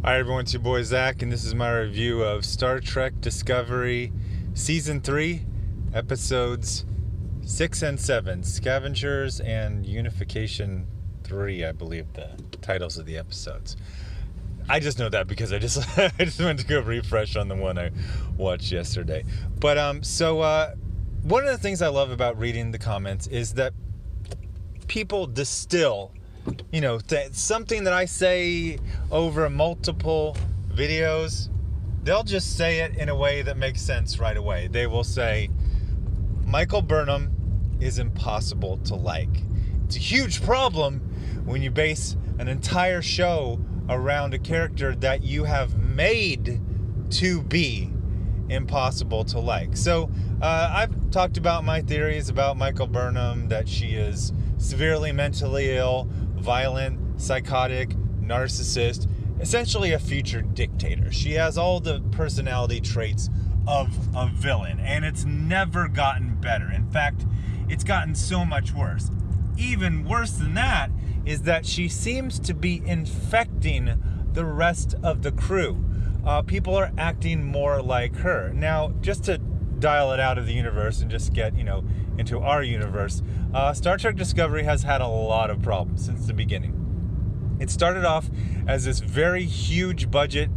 Hi everyone, it's your boy Zach, and this is my review of Star Trek Discovery Season 3, Episodes 6 and 7, Scavengers and Unification 3, I believe the titles of the episodes. I just know that because I just went to go refresh on the one I watched yesterday. But one of the things I love about reading the comments is that people distill something that I say over multiple videos. They'll just say it in a way that makes sense right away. They will say, Michael Burnham is impossible to like. It's a huge problem when you base an entire show around a character that you have made to be impossible to like. So I've talked about my theories about Michael Burnham, that she is severely mentally ill, violent, psychotic, narcissist, essentially a future dictator. She has all the personality traits of a villain, and it's never gotten better. In fact, it's gotten so much worse. Even worse than that is that she seems to be infecting the rest of the crew. People are acting more like her. Now, just to dial it out of the universe and just get, into our universe, Star Trek Discovery has had a lot of problems since the beginning. It started off as this very huge budget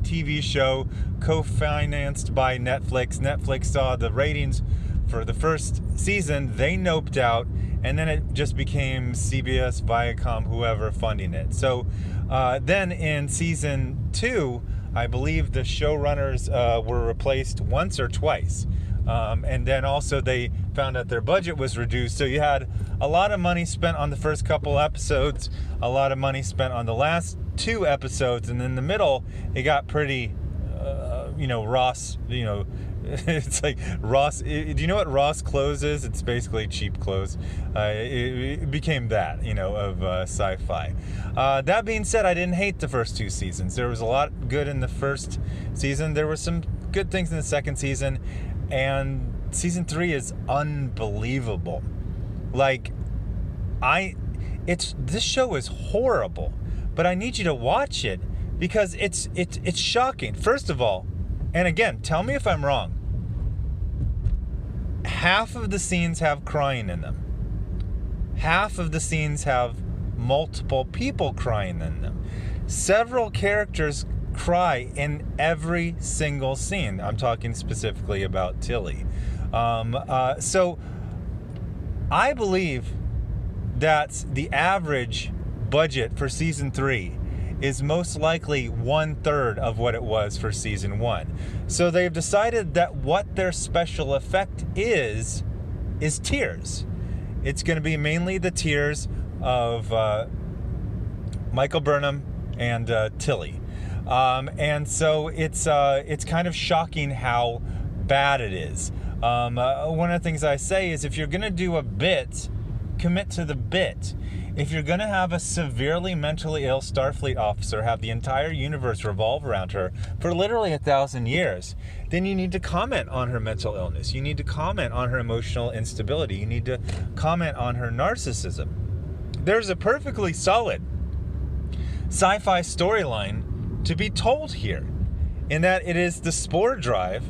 TV show co-financed by Netflix. Netflix saw the ratings for the first season, they noped out, and then it just became CBS, Viacom, whoever funding it. So then in season 2, I believe the showrunners were replaced once or twice. And then also they found out their budget was reduced. So you had a lot of money spent on the first couple episodes, a lot of money spent on the last 2 episodes, and in the middle, it got pretty, Ross, it's like Ross. Do you know what Ross clothes is? It's basically cheap clothes. It became that, of sci-fi. That being said, I didn't hate the first 2 seasons. There was a lot good in the first season. There were some good things in the second season, and season 3 is unbelievable. This show is horrible, but I need you to watch it because it's shocking. First of all, and again, tell me if I'm wrong, half of the scenes have crying in them. Half of the scenes have multiple people crying in them. Several characters cry in every single scene. I'm talking specifically about Tilly. So I believe that the average budget for season 3 is most likely 1/3 of what it was for season 1. So they've decided that what their special effect is tears. It's going to be mainly the tears of Michael Burnham and Tilly. And so it's kind of shocking how bad it is. One of the things I say is, if you're going to do a bit, commit to the bit. If you're going to have a severely mentally ill Starfleet officer have the entire universe revolve around her for literally 1,000 years, then you need to comment on her mental illness. You need to comment on her emotional instability. You need to comment on her narcissism. There's a perfectly solid sci-fi storyline to be told here, in that it is the spore drive,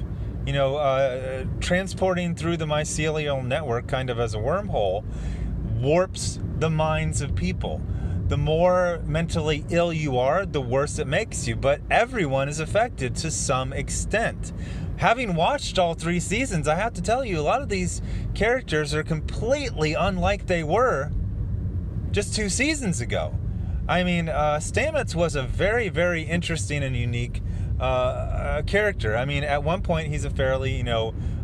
transporting through the mycelial network kind of as a wormhole, warps the minds of people. The more mentally ill you are, the worse it makes you, but everyone is affected to some extent. Having watched all 3 seasons, I have to tell you, a lot of these characters are completely unlike they were just 2 seasons ago. I mean, Stamets was a very, very interesting and unique character. I mean, at one point, he's a fairly,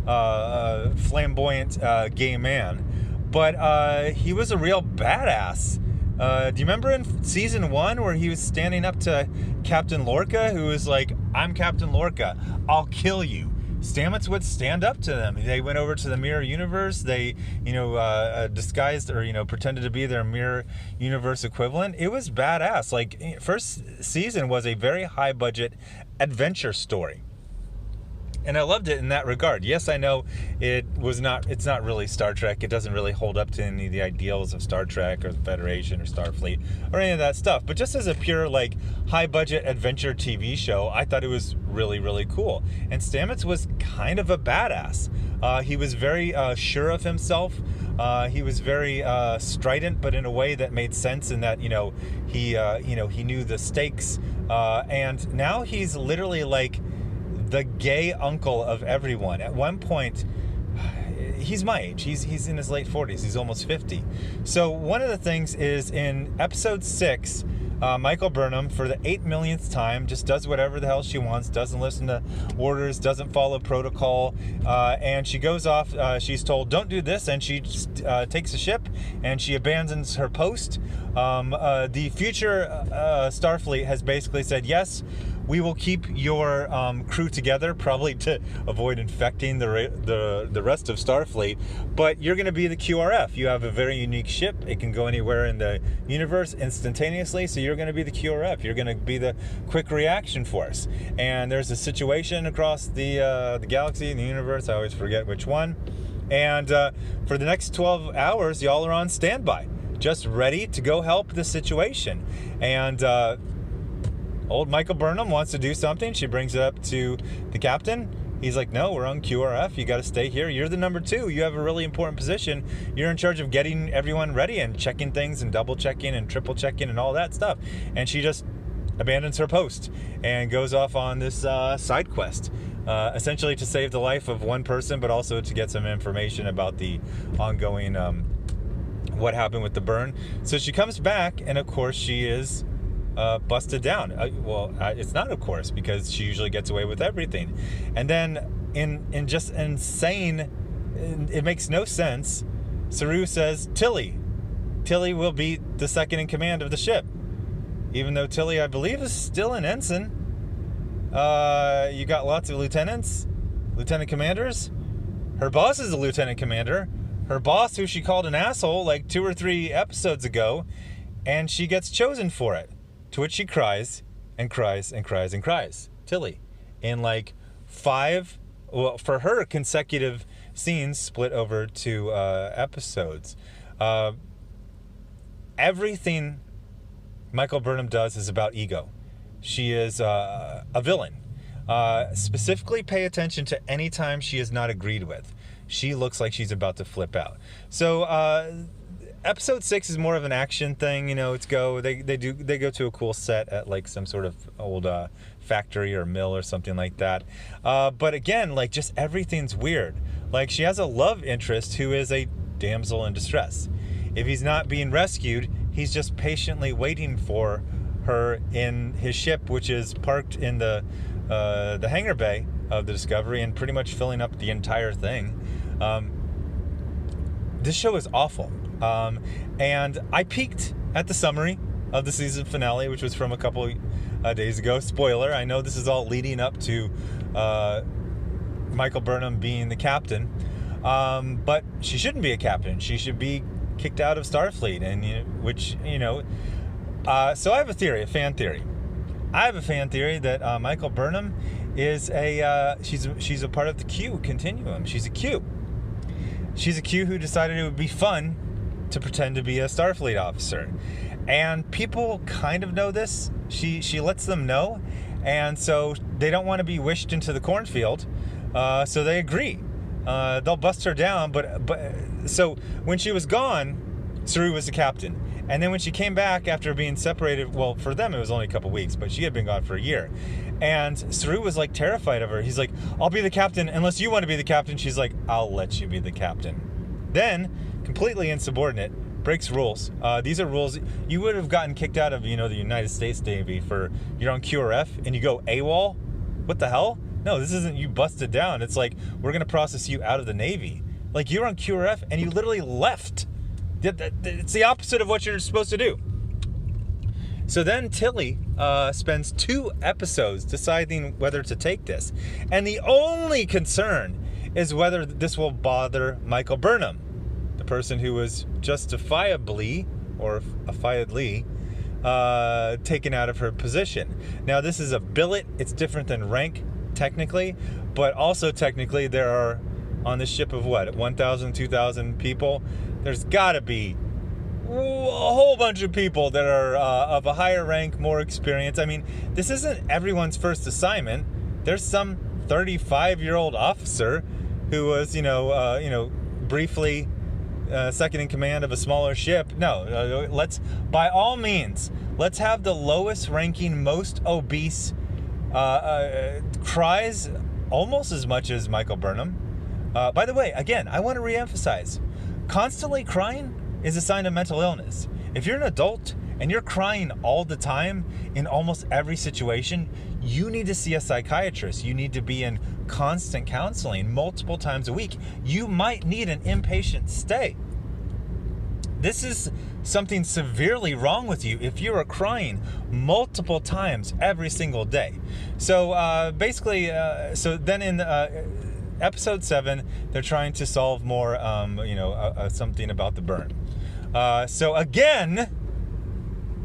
flamboyant gay man. But he was a real badass. Do you remember in season 1 where he was standing up to Captain Lorca, who was like, I'm Captain Lorca, I'll kill you? Stamets would stand up to them. They went over to the mirror universe. They, disguised or, pretended to be their mirror universe equivalent. It was badass. First season was a very high budget adventure story. And I loved it in that regard. Yes, I know it's not really Star Trek. It doesn't really hold up to any of the ideals of Star Trek or the Federation or Starfleet or any of that stuff. But just as a pure, like, high-budget adventure TV show, I thought it was really, really cool. And Stamets was kind of a badass. He was very sure of himself. He was very strident, but in a way that made sense in that, he knew the stakes. And now he's literally like the gay uncle of everyone. At one point, he's my age. He's in his late 40s. He's almost 50. So one of the things is in episode 6, Michael Burnham, for the 8 millionth time, just does whatever the hell she wants, doesn't listen to orders, doesn't follow protocol, and she goes off. She's told, don't do this, and she takes a ship, and she abandons her post. The future Starfleet has basically said, yes, we will keep your crew together, probably to avoid infecting the rest of Starfleet, but you're going to be the QRF. You have a very unique ship. It can go anywhere in the universe instantaneously, so you're going to be the QRF. You're going to be the quick reaction force. And there's a situation across the galaxy and the universe, I always forget which one, and for the next 12 hours, y'all are on standby, just ready to go help the situation. And old Michael Burnham wants to do something. She brings it up to the captain. He's like, no, we're on QRF. You got to stay here. You're the number 2. You have a really important position. You're in charge of getting everyone ready and checking things and double checking and triple checking and all that stuff. And she just abandons her post and goes off on this side quest, essentially to save the life of one person, but also to get some information about the ongoing what happened with the burn. So she comes back, and of course she is busted down. It's not, of course, because she usually gets away with everything. And then in just insane, it makes no sense, Saru says, Tilly will be the second in command of the ship, even though Tilly, I believe, is still an ensign. You got lots of lieutenant commanders. Her boss is a lieutenant commander. Her boss, who she called an asshole like 2 or 3 episodes ago, and she gets chosen for it. To which she cries and cries and cries and cries. Tilly. In like 5, for her, consecutive scenes split over 2 episodes. Everything Michael Burnham does is about ego. She is a villain. Specifically pay attention to any time she is not agreed with. She looks like she's about to flip out. So, episode 6 is more of an action thing, they go to a cool set at like some sort of old factory or mill or something like that. But again, like, just everything's weird. Like, she has a love interest who is a damsel in distress. If he's not being rescued, he's just patiently waiting for her in his ship, which is parked in the hangar bay of the Discovery and pretty much filling up the entire thing. This show is awful. And I peeked at the summary of the season finale, which was from a couple days ago. Spoiler, I know this is all leading up to Michael Burnham being the captain, but she shouldn't be a captain. She should be kicked out of Starfleet, and so I have a fan theory. I have a fan theory that Michael Burnham is she's a part of the Q continuum. She's a Q. She's a Q who decided it would be fun to pretend to be a Starfleet officer. And people kind of know this. She lets them know. And so they don't want to be wished into the cornfield. So they agree. They'll bust her down. But so when she was gone, Saru was the captain. And then when she came back after being separated, well, for them it was only a couple weeks, but she had been gone for a year. And Saru was like terrified of her. He's like, I'll be the captain unless you want to be the captain. She's like, I'll let you be the captain. Then, completely insubordinate, breaks rules. These are rules you would have gotten kicked out of, the United States Navy for you're on QRF and you go AWOL. What the hell? No, this isn't you busted down. It's like, we're going to process you out of the Navy. Like, you're on QRF and you literally left. It's the opposite of what you're supposed to do. So then Tilly spends 2 episodes deciding whether to take this. And the only concern is whether this will bother Michael Burnham, the person who was justifiably, or affiedly, taken out of her position. Now, this is a billet. It's different than rank. technically, but also technically there are on this ship of what, 1,000, 2,000 people. There's got to be a whole bunch of people that are of a higher rank, more experience. I mean, this isn't everyone's first assignment. There's some 35-year-old officer who was, briefly second in command of a smaller ship. No, let's, by all means, let's have the lowest ranking, most obese cries almost as much as Michael Burnham. By the way, again, I want to reemphasize, constantly crying is a sign of mental illness. If you're an adult and you're crying all the time in almost every situation, you need to see a psychiatrist. You need to be in constant counseling multiple times a week. You might need an inpatient stay. This is something severely wrong with you if you are crying multiple times every single day. So basically, so then in episode 7, they're trying to solve more, something about the burn. So again,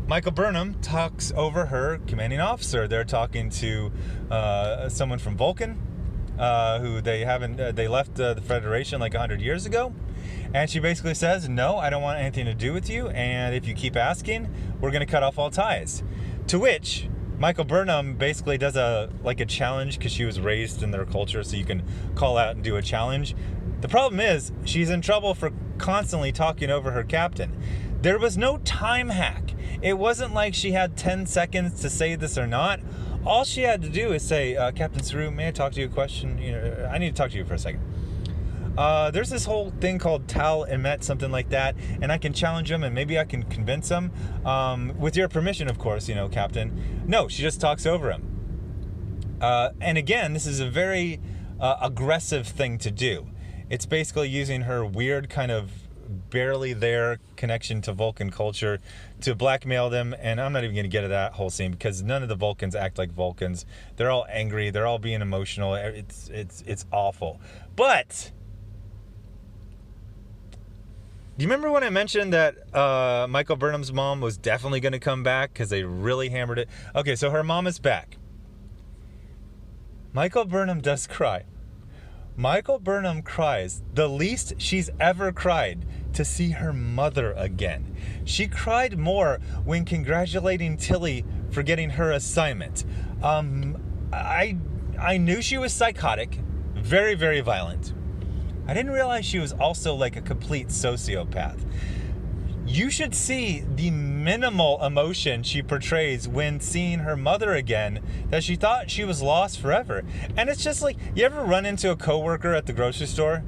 Michael Burnham talks over her commanding officer. They're talking to someone from Vulcan, who they left the Federation like 100 years ago. And she basically says, no, I don't want anything to do with you. And if you keep asking, we're going to cut off all ties. To which Michael Burnham basically does a challenge, because she was raised in their culture, so you can call out and do a challenge. The problem is she's in trouble for constantly talking over her captain. There was no time hack. It wasn't like she had 10 seconds to say this or not. All she had to do is say, Captain Saru, may I talk to you a question? I need to talk to you for a second. There's this whole thing called Tal Emet, something like that, and I can challenge him and maybe I can convince him, with your permission, of course, Captain. No, she just talks over him. And again, this is a very aggressive thing to do. It's basically using her weird kind of barely there connection to Vulcan culture to blackmail them. And I'm not even going to get to that whole scene, because none of the Vulcans act like Vulcans. They're all angry. They're all being emotional. It's awful. But do you remember when I mentioned that Michael Burnham's mom was definitely going to come back because they really hammered it? Okay, so her mom is back. Michael Burnham does cry. Michael Burnham cries the least she's ever cried to see her mother again. She cried more when congratulating Tilly for getting her assignment. I knew she was psychotic, very, very violent. I didn't realize she was also like a complete sociopath. You should see the minimal emotion she portrays when seeing her mother again, that she thought she was lost forever. And it's just like, you ever run into a coworker at the grocery store?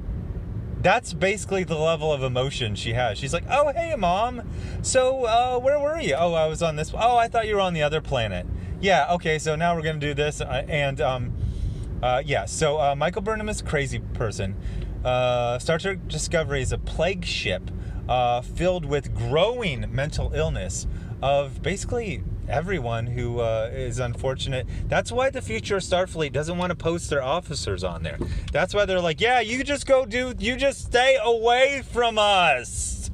That's basically the level of emotion she has. She's like, oh, hey, Mom. So where were you? Oh, I was on this. Oh, I thought you were on the other planet. Yeah, okay, so now we're going to do this. So Michael Burnham is a crazy person. Star Trek Discovery is a plague ship filled with growing mental illness of basically everyone who is unfortunate. That's why the future of Starfleet doesn't want to post their officers on there. That's why they're like, yeah, you just stay away from us.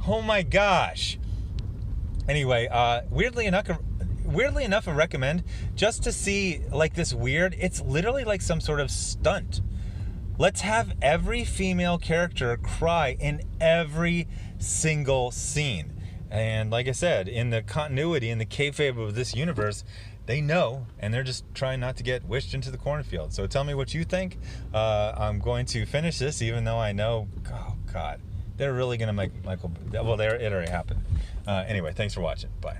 Oh my gosh. Anyway, weirdly enough, I recommend just to see like this weird, it's literally like some sort of stunt. Let's have every female character cry in every single scene. And like I said, in the continuity, in the kayfabe of this universe, they know, and they're just trying not to get wished into the cornfield. So tell me what you think. I'm going to finish this, even though I know, oh God, they're really going to make Michael, well, it already happened. Anyway, thanks for watching. Bye.